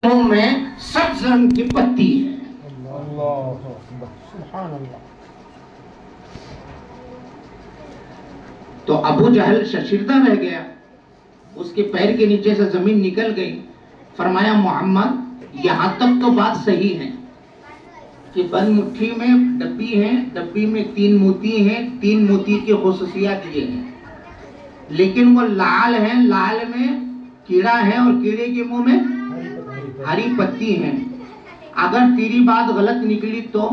میں سبز رنگ کی پتی ہے۔ تو ابو جہل شرمندہ رہ گیا، اس کے پیر کے نیچے سے زمین نکل گئی۔ فرمایا محمد یہاں تک تو بات صحیح ہے کہ بند مٹھی میں ڈبی ہے، ڈبی میں 3 موتی ہیں، 3 موتی کی خصوصیات یہ ہیں، لیکن وہ لعل ہے، لعل میں کیڑا ہے اور کیڑے کے منہ میں ہری پتی ہے۔ اگر تیری بات غلط نکلی تو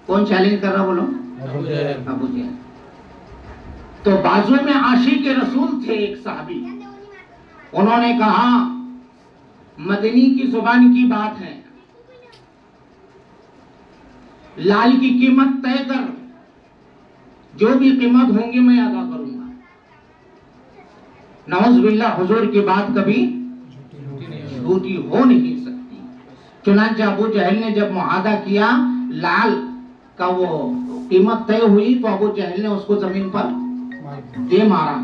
کون چیلنج کر رہا بولو؟ ابو جہل۔ تو بازو میں عاشق رسول تھے ایک صحابی، انہوں نے کہا مدنی کی زبان کی بات ہے، لال کی قیمت طے کر، جو بھی قیمت ہوں گی میں ادا کروں گا۔ نعوذ باللہ، حضور کی بات کبھی جھوٹی ہو نہیں سکتی۔ چنانچہ ابو جہل نے جب معاہدہ کیا، لال کا وہ قیمت طے ہوئی، تو ابو جہل نے اس کو زمین پر دے مارا۔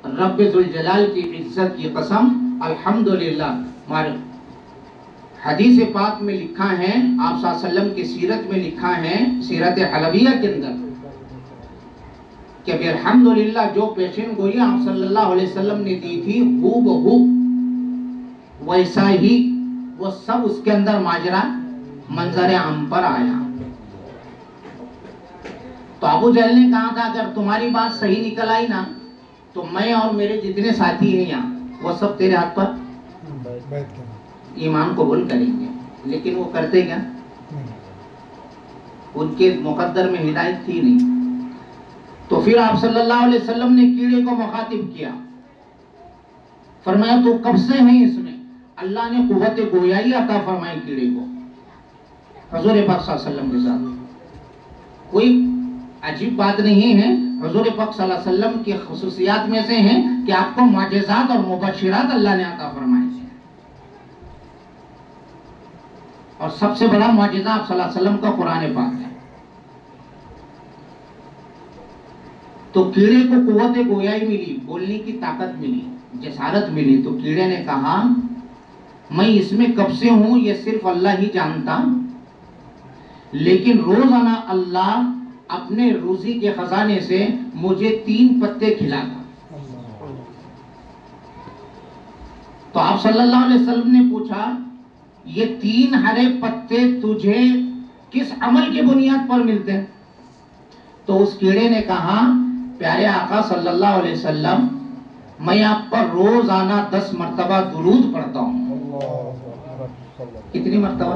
رب ذوالجلال کی عزت کی قسم، الحمدللہ، ہمارے حدیث پاک میں لکھا ہے، آپ صلی اللہ علیہ وسلم کی سیرت میں لکھا ہے، سیرت حلبیہ کے اندر، کہ ابھی الحمدللہ جو پیشن گوئی آپ صلی اللہ علیہ وسلم نے دی تھی، ہو بہو ویسا ہی وہ سب اس کے اندر ماجرا منظر عام پر آیا۔ تو ابو جہل نے کہا تھا اگر تمہاری بات صحیح نکل آئی نا تو میں اور میرے جتنے ساتھی ہیں یہاں وہ سب تیرے ہاتھ پر ایمان قبول کریں گے، لیکن وہ کرتے کیا؟ ان کے مقدر میں ہدایت تھی نہیں۔ تو پھر آپ صلی اللہ علیہ وسلم نے کیڑے کو مخاطب کیا، فرمایا تو کب سے ہیں اس میں؟ اللہ نے قوت گویائی عطا فرمائی کیڑے کو حضور پاک صلی اللہ علیہ وسلم کے ساتھ۔ کوئی عجیب بات نہیں ہے، حضور پاک صلی اللہ علیہ وسلم کی خصوصیات میں سے ہیں کہ آپ کو معجزات اور مبشرات اللہ نے عطا فرمائے ہیں، اور سب سے بڑا معجزہ آپ صلی اللہ علیہ وسلم کا قرآن پاک ہے۔ تو کیڑے کو قوت گویائی ملی، بولنے کی طاقت ملی، جسارت ملی، تو کیڑے نے کہا میں اس میں کب سے ہوں یہ صرف اللہ ہی جانتا، لیکن روزانہ اللہ اپنے روزی کے خزانے سے مجھے 3 پتے کھلاتا۔ تو آپ صلی اللہ علیہ وسلم نے پوچھا یہ 3 ہرے پتے تجھے کس عمل کی بنیاد پر ملتے ہیں؟ تو اس کیڑے نے کہا پیارے آقا صلی اللہ علیہ وسلم میں آپ پر روزانہ 10 مرتبہ درود پڑھتا ہوں۔ کتنی مرتبہ؟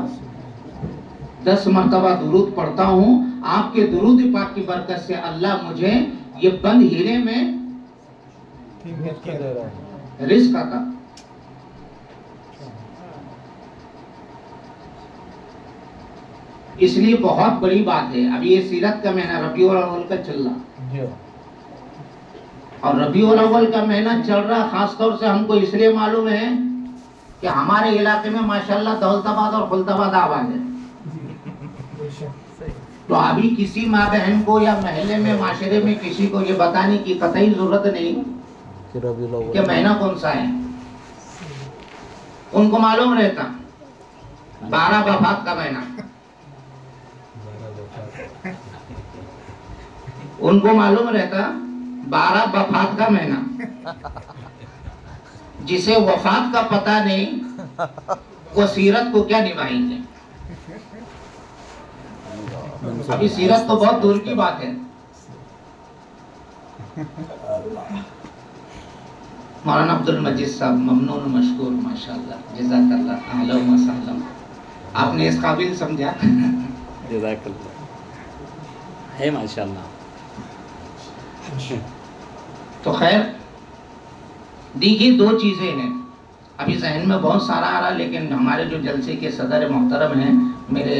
10 مرتبہ درود پڑھتا ہوں، آپ کے درود پاک کی برکت سے اللہ مجھے یہ بند ہیرے میں رزق عطا۔ اس لیے بہت بڑی بات ہے، ابھی یہ سیرت کا مہینہ ربیع الاول کا چل رہا، اور ربیع الاول کا مہینہ چل رہا خاص طور سے ہم کو اس لیے معلوم ہے کہ ہمارے علاقے میں ماشاءاللہ دولت آباد اور خلد آباد آباد ہے۔ تو ابھی کسی ماں بہن کو یا محلے میں معاشرے میں کسی کو یہ بتانے کی قطعی ضرورت نہیں کہ مہینہ کون سا ہے، ان کو معلوم رہتا 12 وفات کا مہینہ، ان کو معلوم رہتا 12 وفات کا مہینہ۔ جسے وفات کا پتہ نہیں وہ سیرت کو کیا نبھائیں گے؟ ابھی سیرت تو بہت دور کی بات ہے۔ مولانا عبد المجید صاحب ممنون مشکور، ماشاءاللہ، جزاک اللہ، اہلا و سہلا، آپ نے اس قابل سمجھا، جزاک اللہ ہے ماشاءاللہ۔ تو خیر دیکھیے 2 چیزیں ہیں، ابھی ذہن میں بہت سارا آ رہا، لیکن ہمارے جو جلسے کے صدر محترم ہیں میرے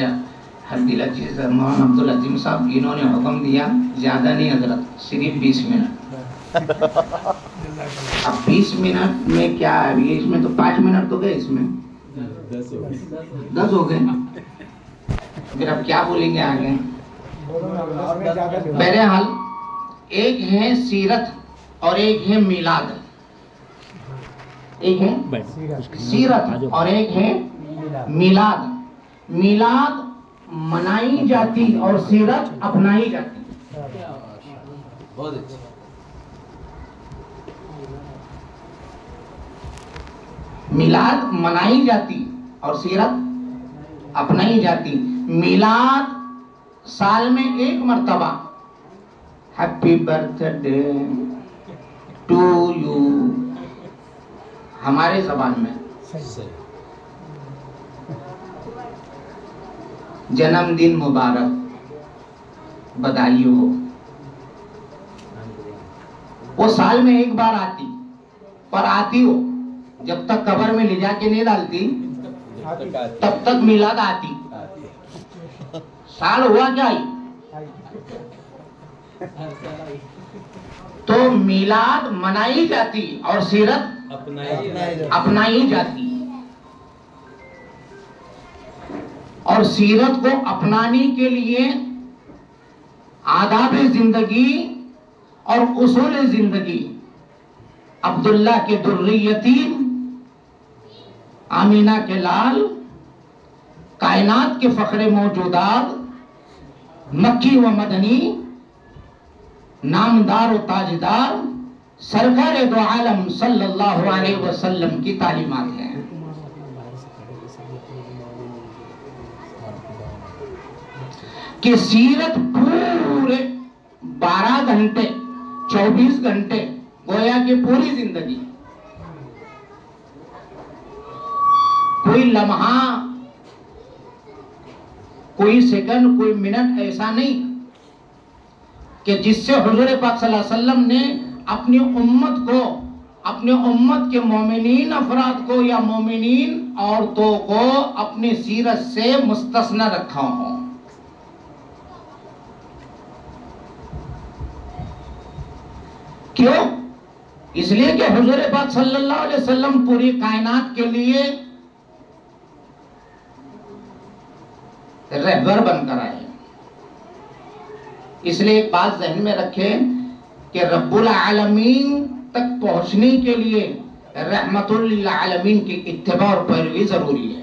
حدیل عزیز مولانا عبد العظیم صاحب، انہوں نے حکم دیا زیادہ نہیں حضرت، صرف 20 منٹ۔ اب 20 منٹ میں کیا ہے، اس میں تو 5 منٹ تو گئے، اس میں 10 ہو گئے، پھر اب کیا بولیں گے آگے؟ بہرحال ایک ہے سیرت اور ایک ہے میلاد۔ ایک ہے سیرت اور ایک ہے میلاد. میلاد منائی جاتی اور سیرت اپنائی جاتی. بہت اچھا. میلاد منائی جاتی اور سیرت اپنائی جاتی. میلاد سال میں ایک مرتبہ happy birthday to you ہمارے زبان میں جنم دن مبارک بدائی ہو، وہ سال میں ایک بار آتی، پر آتی ہو جب تک قبر میں لے جا کے نہیں ڈالتی تب تک میلاد آتی. سال ہوا کیا ہی تو میلاد منائی جاتی اور سیرت اپنائی جاتی. اور سیرت کو اپنانے کے لیے آداب زندگی اور اصول زندگی عبداللہ کے در یتیم، آمینہ کے لال، کائنات کے فخر موجودات، مکی و مدنی، نامدار و تاجدار، سرکار دو عالم صلی اللہ علیہ وسلم کی تعلیمات ہیں. کہ سیرت پورے 12 گھنٹے 24 گھنٹے گویا کہ پوری زندگی، کوئی لمحہ، کوئی سیکنڈ، کوئی منٹ ایسا نہیں کہ جس سے حضور پاک صلی اللہ علیہ وسلم نے اپنی امت کو، اپنے امت کے مومنین افراد کو یا مومنین عورتوں کو اپنی سیرت سے مستثنی رکھا ہو. کیوں؟ اس لیے کہ حضور پاک صلی اللہ علیہ وسلم پوری کائنات کے لیے رہبر بن کر آئے. اس لیے ایک بات ذہن میں رکھیں کہ رب العالمین تک پہنچنے کے لیے رحمت للعالمین کی اتباع اور پیروی ضروری ہے.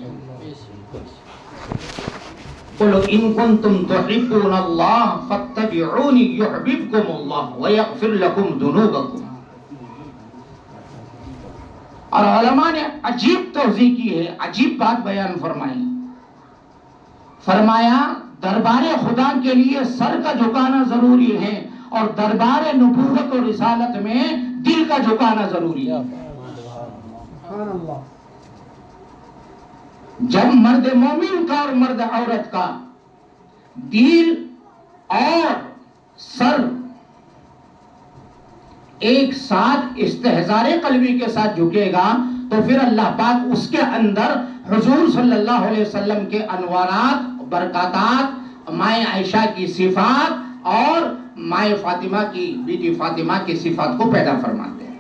قُلْ إِن كُنتُمْ تُحِبُّونَ اللَّهَ فَاتَّبِعُونِ يُحْبِبْكُمُ اللَّهُ وَيَغْفِرْ لَكُمْ ذُنُوبَكُمْ. اور علماء نے عجیب توضیح کی ہے، عجیب بات بیان فرمائی. فرمایا دربار خدا کے لیے سر کا جھکانا ضروری ہے اور دربار نبوت اور رسالت میں دل کا جھکانا ضروری ہے. جب مرد مومن کا اور مرد عورت کا دل اور سر ایک ساتھ استحضار قلبی کے ساتھ جھکے گا تو پھر اللہ پاک اس کے اندر حضور صلی اللہ علیہ وسلم کے انوارات، برکاتات، مائے عائشہ کی صفات اور مائے فاطمہ کی، بیٹی فاطمہ کی صفات کو پیدا فرماتے ہیں.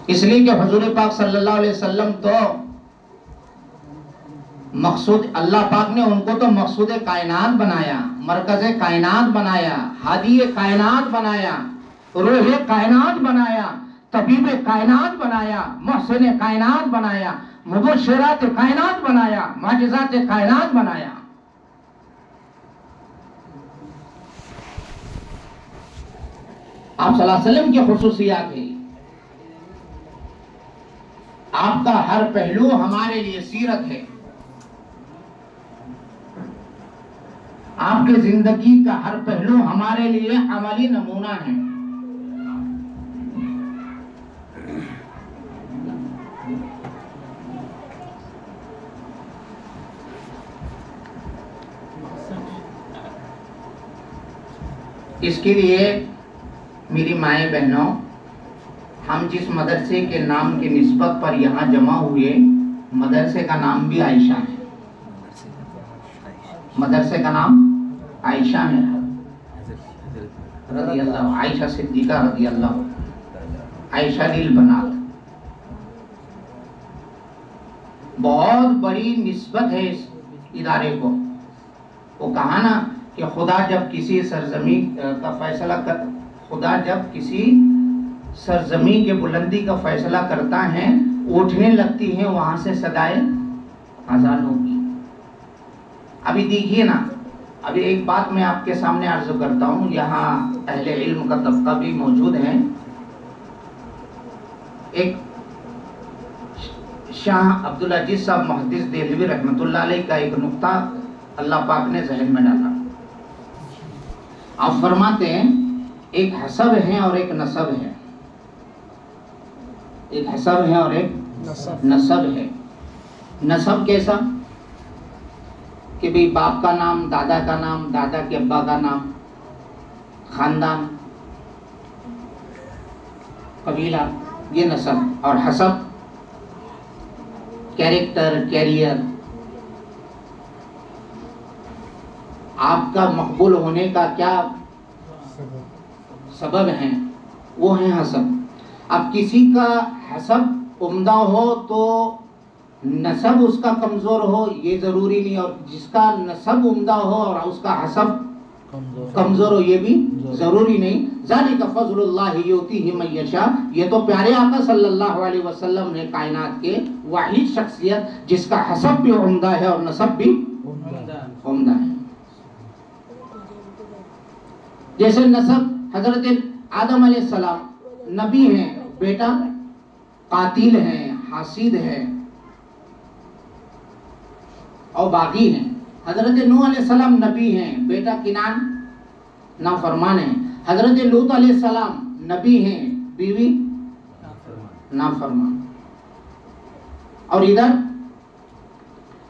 اس لیے کہ حضور پاک صلی اللہ علیہ وسلم تو مقصود، اللہ پاک نے ان کو تو مقصود کائنات بنایا، مرکز کائنات بنایا، ہادی کائنات بنایا، روح کائنات بنایا، طبیب کائنات بنایا، محسن کائنات بنایا، مبشرات کائنات بنایا، معجزات کائنات بنایا. آپ صلی اللہ علیہ وسلم کی خصوصیات ہیں. آپ کا ہر پہلو ہمارے لیے سیرت ہے. آپ کی زندگی کا ہر پہلو ہمارے لیے عملی نمونہ ہے. اس کے لیے میری مائیں بہنوں، ہم جس مدرسے کے نام کی نسبت پر یہاں جمع ہوئے، مدرسے کا نام بھی عائشہ ہے. مدرسے کا نام عائشہ ہے، رضی اللہ، عائشہ صدیقہ رضی اللہ، عائشہ للبنات. بہت بڑی نسبت ہے اس ادارے کو. وہ کہا نا کہ خدا جب کسی سرزمین کا فیصلہ خدا جب کسی سرزمین کے بلندی کا فیصلہ کرتا ہے اٹھنے لگتی ہیں وہاں سے صدائیں اذانوں کی. ابھی دیکھیے نا، ابھی ایک بات میں آپ کے سامنے عرض کرتا ہوں، یہاں اہل علم کا طبقہ بھی موجود ہے. ایک شاہ عبدالعزیز صاحب محدث دہلوی رحمۃ اللہ علیہ کا ایک نقطہ اللہ پاک نے ذہن میں ڈالا. آپ فرماتے ہیں ایک حسب ہے اور ایک نسب ہے. ایک حسب ہے اور ایک نسب ہے. نسب کیسا کہ بھئی باپ کا نام، دادا کا نام، دادا کے ابا کا نام، خاندان، قبیلہ، یہ نسب. اور حسب کیریکٹر، کیریئر، آپ کا مقبول ہونے کا کیا سبب ہیں، وہ ہیں حسب. اب کسی کا حسب عمدہ ہو تو نسب اس کا کمزور ہو یہ ضروری نہیں، اور جس کا نسب عمدہ ہو اور اس کا حسب کمزور ہو یہ بھی ضروری نہیں. ذالک فضل اللہ یؤتیہ من یشاء، یہ تو پیارے آقا صلی اللہ علیہ وسلم نے کائنات کے واحد شخصیت جس کا حسب بھی عمدہ ہے اور نسب بھی عمدہ ہے. جیسے نسب حضرت آدم علیہ السلام نبی ہیں، بیٹا قاتل ہیں، حاسد ہیں اور باغی ہیں. حضرت نوح علیہ السلام نبی ہیں، بیٹا کنان نافرمان ہیں. حضرت لوط علیہ السلام نبی ہیں، بیوی نافرمان. اور ادھر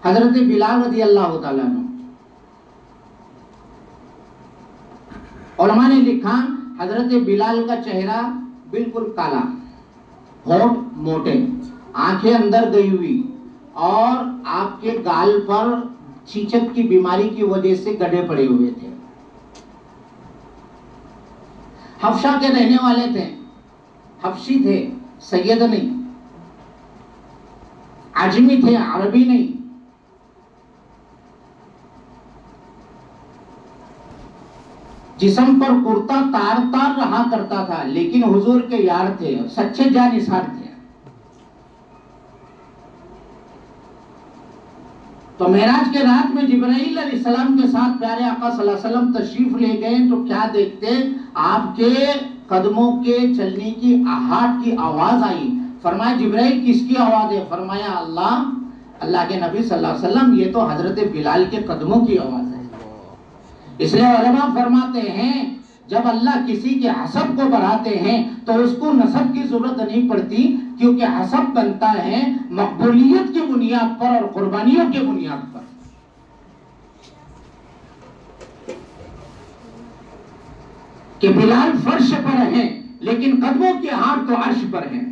حضرت بلال رضی اللہ تعالیٰ عنہ، علماء نے لکھا حضرت بلال کا چہرہ بالکل کالا، ہونٹ موٹے، آنکھیں اندر گئی ہوئی، اور آپ کے گال پر چیچک کی بیماری کی وجہ سے گڈھے پڑے ہوئے تھے. حبشہ کے رہنے والے تھے، حبشی تھے، سید نہیں، عجمی تھے، عربی نہیں. جسم پر کرتا تار تار رہا کرتا تھا، لیکن حضور کے یار تھے، سچے جانثار تھے. تو معراج کے رات میں جبرائیل علیہ السلام کے ساتھ پیارے آقا صلی اللہ علیہ وسلم تشریف لے گئے تو کیا دیکھتے؟ آپ کے قدموں کے چلنے کی آہٹ کی آواز آئی. فرمایا جبرائیل کس کی آواز ہے؟ فرمایا اللہ کے نبی صلی اللہ علیہ وسلم یہ تو حضرت بلال کے قدموں کی آواز ہے. اس لیے علماء فرماتے ہیں جب اللہ کسی کے حسب کو بڑھاتے ہیں تو اس کو نسب کی ضرورت نہیں پڑتی، کیونکہ حسب بنتا ہے مقبولیت کی بنیاد پر اور قربانیوں کی بنیاد پر. کہ بلال فرش پر ہیں لیکن قدموں کی آہٹ تو عرش پر ہیں.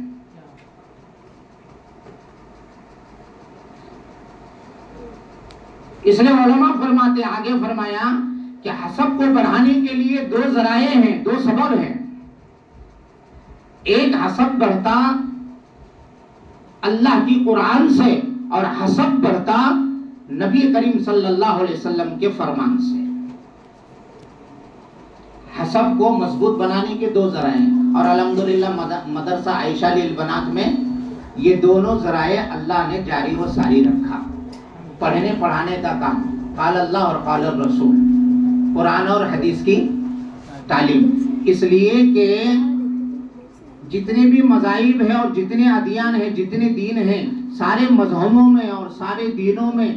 اس لیے علماء فرماتے آگے فرمایا کہ حسب کو بڑھانے کے لیے دو ذرائع ہیں، دو سبب ہیں. ایک حسب بڑھتا اللہ کی قرآن سے، اور حسب بڑھتا نبی کریم صلی اللہ علیہ وسلم کے فرمان سے. حسب کو مضبوط بنانے کے دو ذرائع ہیں، اور الحمدللہ مدرسہ عائشہ للبنات میں یہ دونوں ذرائع اللہ نے جاری و ساری رکھا. پڑھنے پڑھانے کا کام، قال اللہ اور قال الرسول، قرآن اور حدیث کی تعلیم. اس لیے کہ جتنے بھی مذاہب ہیں اور جتنے ادیان ہیں، جتنے دین ہیں، سارے مذہبوں میں اور سارے دینوں میں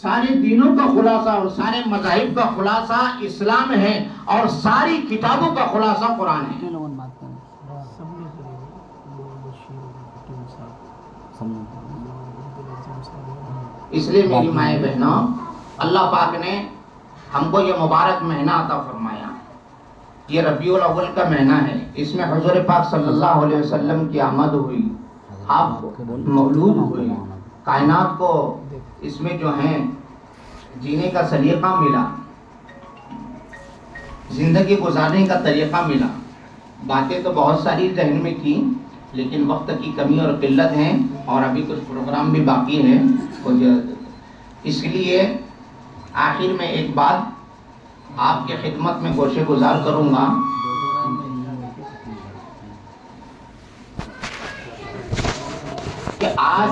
سارے دینوں کا خلاصہ اور سارے مذاہب کا خلاصہ اسلام ہے، اور ساری کتابوں کا خلاصہ قرآن ہے. اس لیے میری مائیں بہنوں، اللہ پاک نے ہم کو یہ مبارک مہینہ عطا فرمایا. یہ ربیع الاول کا مہینہ ہے، اس میں حضور پاک صلی اللہ علیہ وسلم کی آمد ہوئی، آپ مولود ہوئے، کائنات کو اس میں جو ہیں جینے کا سلیقہ ملا، زندگی گزارنے کا طریقہ ملا. باتیں تو بہت ساری ذہن میں کی، لیکن وقت کی کمی اور قلت ہے، اور ابھی کچھ پروگرام بھی باقی ہے. اس لیے آخر میں ایک بات آپ کے خدمت میں گوشے گزار کروں گا کہ آج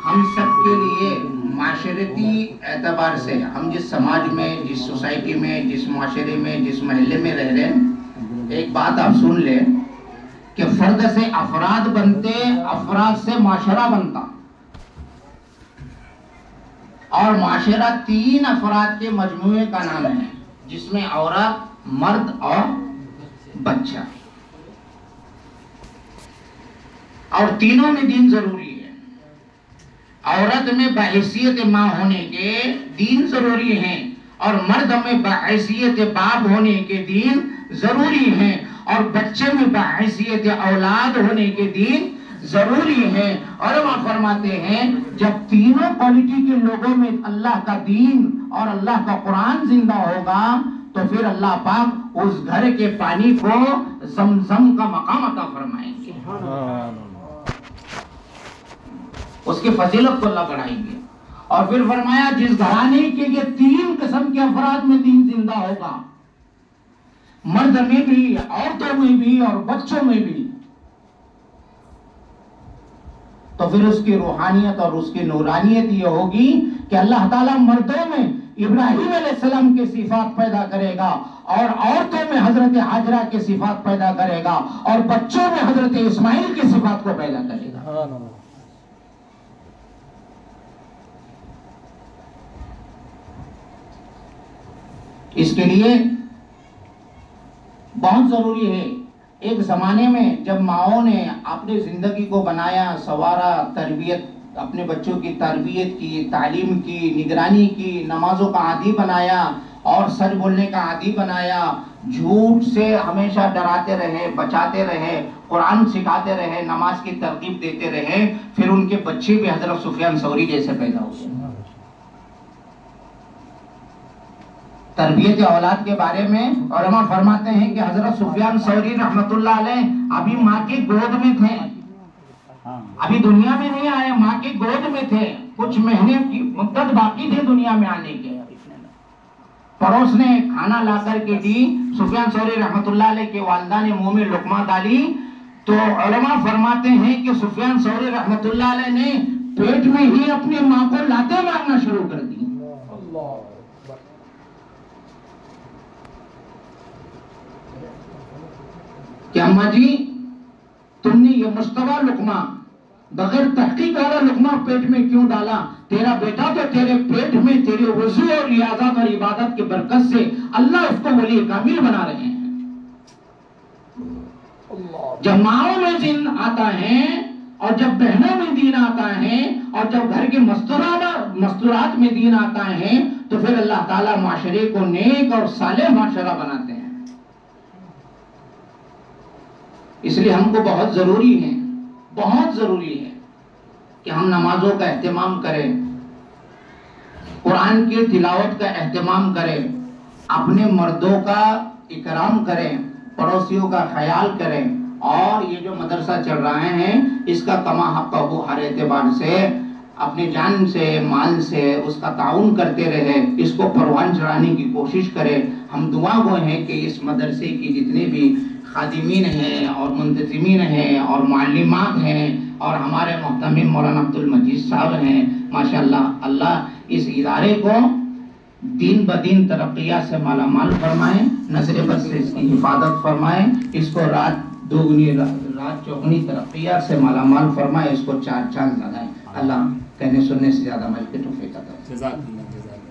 ہم سب کے لیے معاشرتی اعتبار سے ہم جس سماج میں، جس سوسائٹی میں، جس معاشرے میں، جس محلے میں رہ رہے ہیں، ایک بات آپ سن لیں کہ فرد سے افراد بنتے، افراد سے معاشرہ بنتا، اور معاشرہ 3 افراد کے مجموعے کا نام ہے، جس میں عورت، مرد اور بچہ، اور تینوں میں دین ضروری ہے۔ عورت میں بحیثیت ماں ہونے کے دین ضروری ہیں، اور مرد میں بحیثیت باپ ہونے کے دین ضروری ہیں، اور بچے میں بحیثیت اولاد ہونے کے دین ضروری ہے۔ علماء فرماتے ہیں جب تینوں کوالٹی کے لوگوں میں اللہ کا دین اور اللہ کا قرآن زندہ ہوگا تو پھر اللہ پاک اس گھر کے پانی کو زمزم کا مقام عطا فرمائیں گے، اس کی فضیلت کو اللہ بڑھائیں گے۔ اور پھر فرمایا جس گھرانے کے یہ 3 قسم کے افراد میں دین زندہ ہوگا، مرد میں بھی، عورتوں میں بھی اور بچوں میں بھی، تو پھر اس کی روحانیت اور اس کی نورانیت یہ ہوگی کہ اللہ تعالیٰ مردوں میں ابراہیم علیہ السلام کے صفات پیدا کرے گا، اور عورتوں میں حضرت حاجرہ کے صفات پیدا کرے گا، اور بچوں میں حضرت اسماعیل کے صفات کو پیدا کرے گا۔ اس کے لیے بہت ضروری ہے، ایک زمانے میں جب ماؤں نے اپنی زندگی کو بنایا، سوارا، تربیت، اپنے بچوں کی تربیت کی، تعلیم کی، نگرانی کی، نمازوں کا عادی بنایا اور سچ بولنے کا عادی بنایا، جھوٹ سے ہمیشہ ڈراتے رہے، بچاتے رہے، قرآن سکھاتے رہے، نماز کی ترغیب دیتے رہے، پھر ان کے بچے بھی حضرت سفیان ثوری جیسے پیدا ہوئے۔ تربیت اولاد کے بارے میں علماء فرماتے ہیں کہ حضرت سفیان ثوری رحمت اللہ علیہ ابھی ماں کی گود میں تھے، ابھی دنیا میں نہیں آئے، ماں کی گود میں تھے، کچھ مہینے کی مدت باقی تھے دنیا میں آنے کے۔ پڑوس نے کھانا لا کر کے دی، سفیان ثوری رحمت اللہ علیہ کے والدہ نے منہ میں لقمہ ڈالی تو علماء فرماتے ہیں کہ سفیان ثوری رحمت اللہ علیہ نے پیٹ میں ہی اپنی ماں کو لاتیں مارنا شروع کر دی۔ کہ اماں جی تم نے یہ مشتبہ لقمہ، بغیر تحقیق والا لقمہ پیٹ میں کیوں ڈالا؟ تیرا بیٹا تو تیرے پیٹ میں تیرے وضو اور ریاضت اور عبادت کی برکت سے اللہ اس کو ولی کامل بنا رہے ہیں۔ جب ماؤں میں دین آتا ہے اور جب بہنوں میں دین آتا ہے اور جب گھر کے مستورات میں دین آتا ہے تو پھر اللہ تعالیٰ معاشرے کو نیک اور صالح معاشرہ بناتے ہیں۔ اس لیے ہم کو بہت ضروری ہے کہ ہم نمازوں کا اہتمام کریں، قرآن کی تلاوت کا اہتمام کریں، اپنے مردوں کا اکرام کریں، پڑوسیوں کا خیال کریں، اور یہ جو مدرسہ چل رہے ہیں اس کا کما حق ہو ہر اعتبار سے اپنی جان سے، مال سے اس کا تعاون کرتے رہے، اس کو پروان چڑھانے کی کوشش کریں۔ ہم دعا گو ہیں کہ اس مدرسے کی جتنے بھی خادمین ہیں اور منتظمین ہیں اور معلمات ہیں اور ہمارے محترم مولانا عبد المجید صاحب ہیں، ماشاءاللہ اللہ اس ادارے کو دین بدین ترقیات سے مالا مال فرمائیں، نظر بد سے اس کی حفاظت فرمائیں، اس کو رات دوگنی رات چوگنی ترقیات سے مالا مال فرمائیں، اس کو 4 چاند لگائیں۔ اللہ کہنے سننے سے زیادہ عمل کی توفیق عطا فرمائے۔